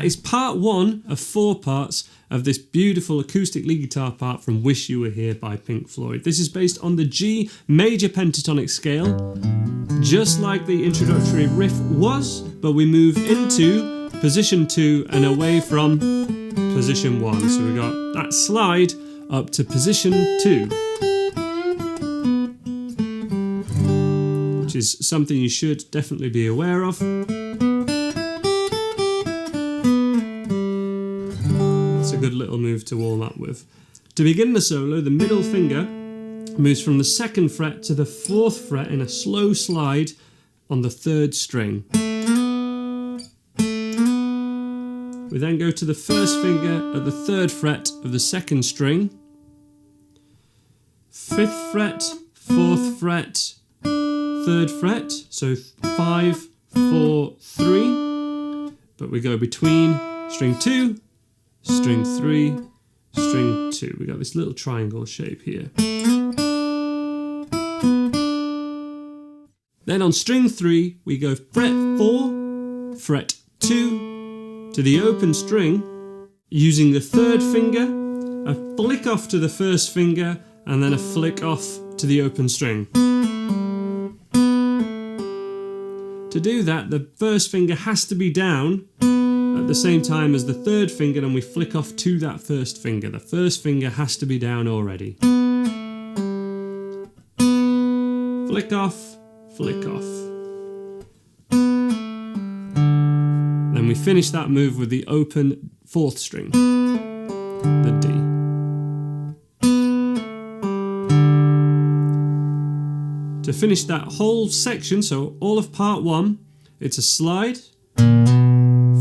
is part 1 of 4 parts of this beautiful acoustic lead guitar part from Wish You Were Here by Pink Floyd. This is based on the G major pentatonic scale, just like the introductory riff was, but we move into position 2 and away from position 1. So we got that slide up to position 2, which is something you should definitely be aware of. It's a good little move to warm up with. To begin the solo, the middle finger moves from the 2nd fret to the 4th fret in a slow slide on the 3rd string. We then go to the 1st finger at the 3rd fret of the 2nd string, 5th fret, 4th fret, 3rd fret, so 5, 4, 3, but we go between string 2, string 3, string 2. We got this little triangle shape here. Then on string 3, we go fret 4, fret 2, to the open string, using the 3rd finger, a flick off to the 1st finger, and then a flick off to the open string. To do that, the 1st finger has to be down at the same time as the 3rd finger, and we flick off to that 1st finger. The 1st finger has to be down already. Flick off, flick off. Then we finish that move with the open 4th string, the D. To finish that whole section, so all of part 1, it's a slide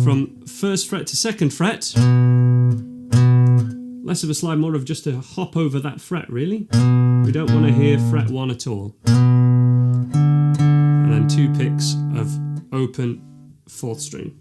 from 1st fret to 2nd fret. Less of a slide, more of just a hop over that fret, really. We don't want to hear fret 1 at all. And then 2 picks of open 4th string.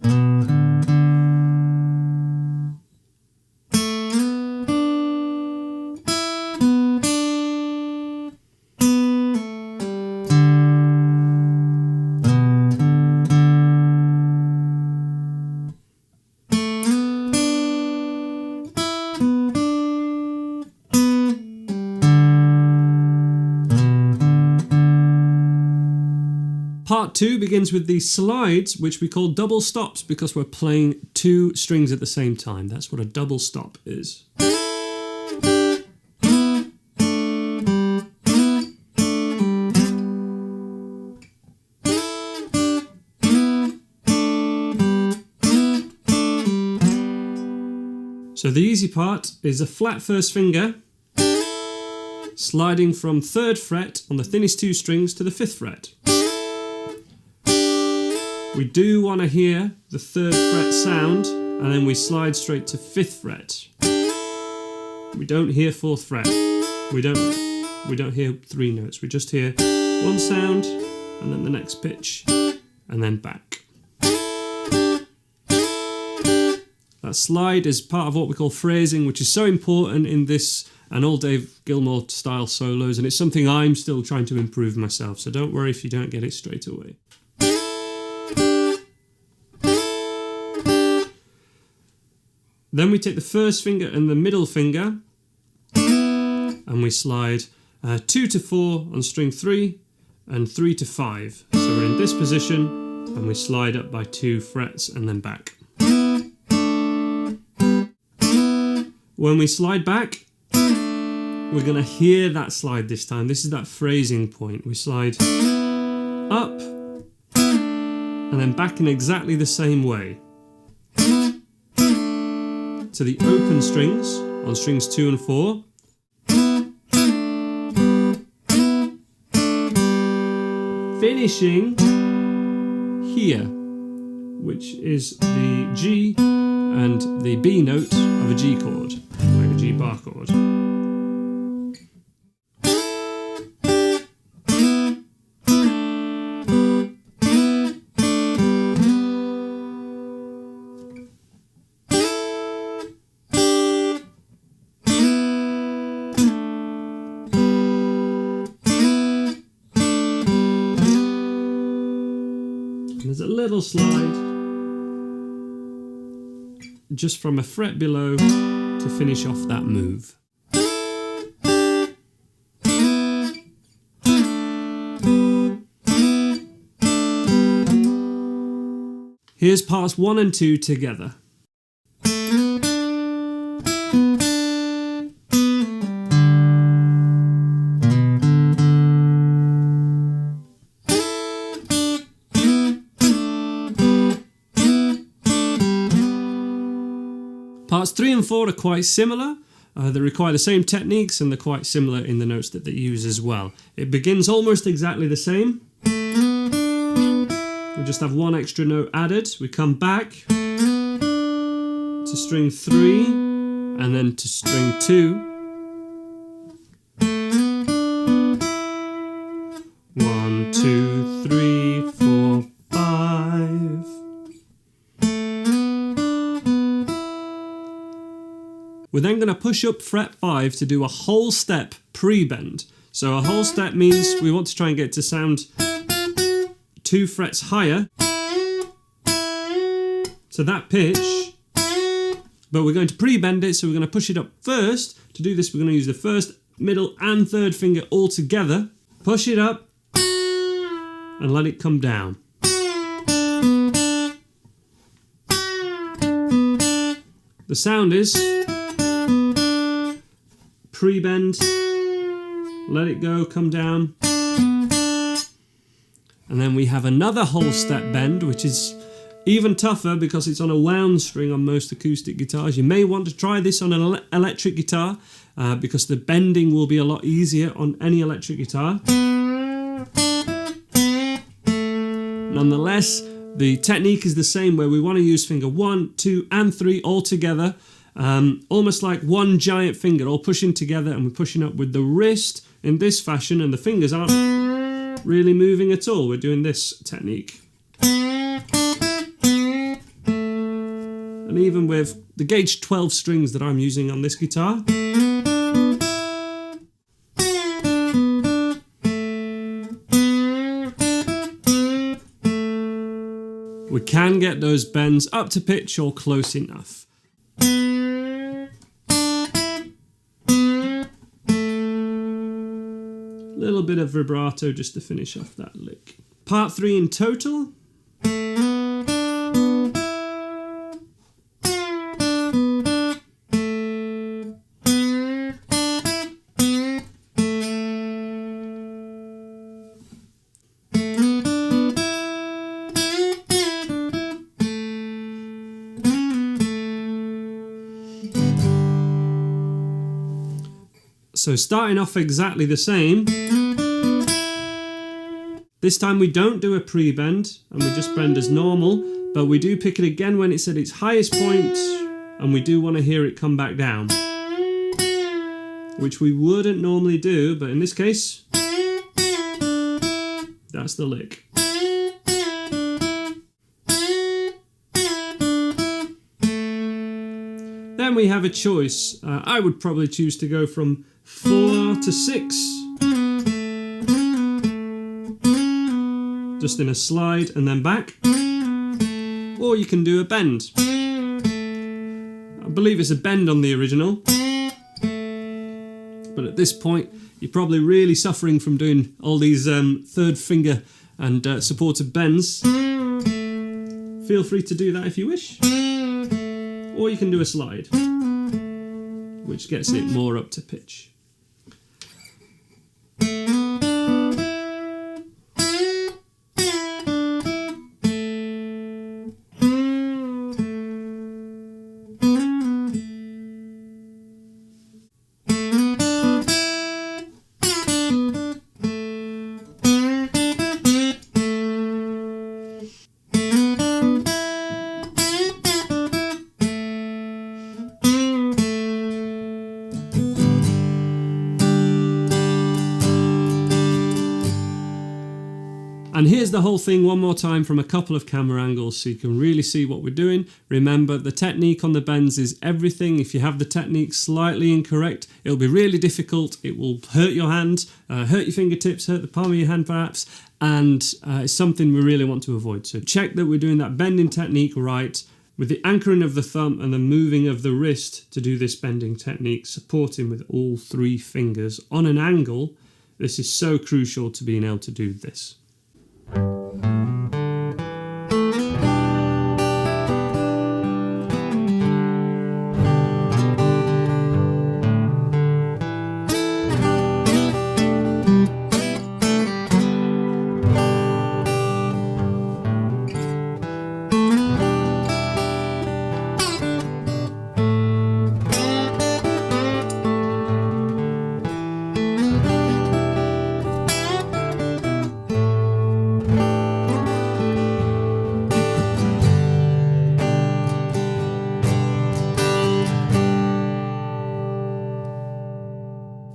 Part 2 begins with these slides, which we call double stops because we're playing 2 strings at the same time. That's what a double stop is. So the easy part is a flat 1st finger, sliding from 3rd fret on the thinnest 2 strings to the 5th fret. We do want to hear the 3rd fret sound, and then we slide straight to 5th fret. We don't hear 4th fret. We don't hear 3 notes. We just hear 1 sound, and then the next pitch, and then back. That slide is part of what we call phrasing, which is so important in this and all Dave Gilmour style solos, and it's something I'm still trying to improve myself, so don't worry if you don't get it straight away. Then we take the 1st finger and the middle finger, and we slide 2 to 4 on string 3 and 3 to 5. So we're in this position, and we slide up by 2 frets and then back. When we slide back, we're going to hear that slide this time. This is that phrasing point. We slide up and then back in exactly the same way to the open strings on strings 2 and 4. Finishing here, which is the G and the B note of a G chord, like a G bar chord. There's a little slide, just from a fret below to finish off that move. Here's parts 1 and 2 together. Parts 3 and 4 are quite similar. They require the same techniques and they're quite similar in the notes that they use as well. It begins almost exactly the same. We just have one extra note added. We come back to string 3 and then to string 2. 1, 2, 3, 4, 5. We're then going to push up fret 5 to do a whole step pre-bend. So a whole step means we want to try and get to sound 2 frets higher to that pitch, but we're going to pre-bend it, so we're going to push it up first. To do this, we're going to use the first, middle and third finger all together, push it up and let it come down. The sound is pre-bend, let it go, come down. And then we have another whole step bend, which is even tougher because it's on a wound string on most acoustic guitars. You may want to try this on an electric guitar because the bending will be a lot easier on any electric guitar. Nonetheless, the technique is the same, where we want to use finger 1, 2 and 3 all together, almost like one giant finger all pushing together, and we're pushing up with the wrist in this fashion, and the fingers aren't really moving at all. We're doing this technique. And even with the gauge 12 strings that I'm using on this guitar, we can get those bends up to pitch or close enough. Little bit of vibrato just to finish off that lick. Part 3 in total. So starting off exactly the same. This time we don't do a pre-bend and we just bend as normal, but we do pick it again when it's at its highest point, and we do want to hear it come back down, which we wouldn't normally do, but in this case, that's the lick. Then we have a choice. I would probably choose to go from 4 to 6. Just in a slide and then back. Or you can do a bend. I believe it's a bend on the original. But at this point, you're probably really suffering from doing all these third finger and supported bends. Feel free to do that if you wish. Or you can do a slide, which gets it more up to pitch. And here's the whole thing one more time from a couple of camera angles so you can really see what we're doing. Remember, the technique on the bends is everything. If you have the technique slightly incorrect, it'll be really difficult. It will hurt your hand, hurt your fingertips, hurt the palm of your hand perhaps, and it's something we really want to avoid. So check that we're doing that bending technique right, with the anchoring of the thumb and the moving of the wrist to do this bending technique, supporting with all 3 fingers on an angle. This is so crucial to being able to do this.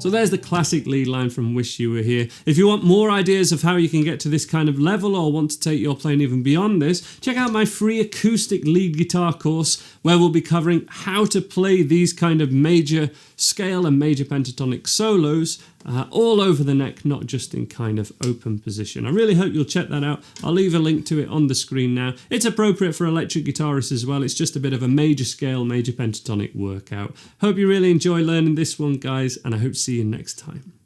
So there's the classic lead line from Wish You Were Here. If you want more ideas of how you can get to this kind of level or want to take your playing even beyond this, check out my free acoustic lead guitar course where we'll be covering how to play these kind of major scale and major pentatonic solos all over the neck, not just in kind of open position. I really hope you'll check that out. I'll leave a link to it on the screen now. It's appropriate for electric guitarists as well. It's just a bit of a major scale, major pentatonic workout. Hope you really enjoy learning this one, guys, and I hope to see you next time.